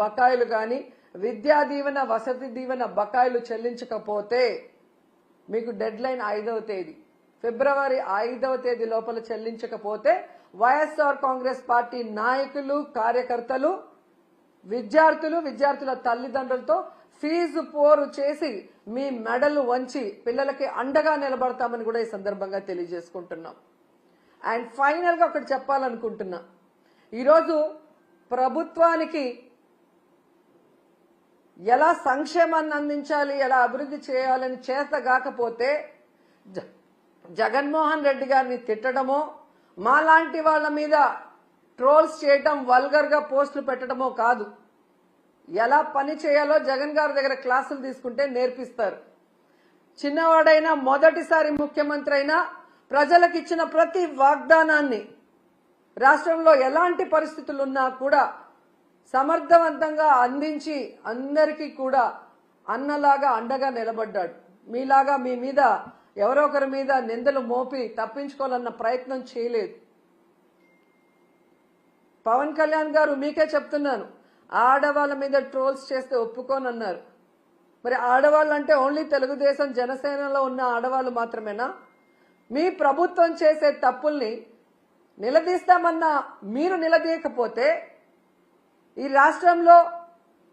బకాయిలు కానీ విద్యా దీవెన వసతి దీవెన బకాయిలు చెల్లించకపోతే మీకు డెడ్ లైన్ 5వ తేదీ ఫిబ్రవరి 5వ తేదీ లోపల చెల్లించకపోతే వైఎస్ఆర్ కాంగ్రెస్ పార్టీ నాయకులు కార్యకర్తలు విద్యార్థుల తల్లిదండ్రులతో ఫీజు పోరు చేసి మీ మెడలు వంచి పిల్లలకి అండగా నిలబడతామని కూడా ఈ సందర్భంగా తెలియజేసుకుంటున్నాం. అండ్ ఫైనల్ గా ఒకటి చెప్పాలనుకుంటున్నా, ఈరోజు ప్రభుత్వానికి ఎలా సంక్షేమాన్ని అందించాలి, ఎలా అభివృద్ధి చేయాలని చేతగాకపోతే జగన్మోహన్ రెడ్డి గారిని తిట్టడమో మాలాంటి వాళ్ళ మీద ట్రోల్స్ చేయటం వల్గర్ గా పోస్టులు పెట్టడమో కాదు, ఎలా పని చేయాలో జగన్ గారి దగ్గర క్లాసులు తీసుకుంటే నేర్పిస్తారు. చిన్నవాడైనా మొదటిసారి ముఖ్యమంత్రి అయినా ప్రజలకు ఇచ్చిన ప్రతి వాగ్దానాన్ని రాష్ట్రంలో ఎలాంటి పరిస్థితులున్నా కూడా సమర్థవంతంగా అందించి అందరికీ కూడా అన్నలాగా అండగా నిలబడ్డాడు. మీలాగా మీ మీద ఎవరో ఒకరి మీద నిందలు మోపి తప్పించుకోవాలన్న ప్రయత్నం చేయలేదు. పవన్ కళ్యాణ్ గారు మీకే చెప్తున్నాను, ఆడవాళ్ళ మీద ట్రోల్స్ చేస్తే ఒప్పుకోనన్నారు. మరి ఆడవాళ్ళు అంటే ఓన్లీ తెలుగుదేశం జనసేనలో ఉన్న ఆడవాళ్ళు మాత్రమేనా? మీ ప్రభుత్వం చేసే తప్పుల్ని నిలదీస్తామన్నా మీరు నిలదీయకపోతే ఈ రాష్ట్రంలో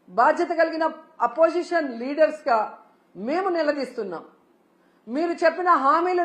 బాధ్యత కలిగిన అపోజిషన్ లీడర్స్ గా మేము నిలదీస్తున్నాం. మీరు చెప్పిన హామీలు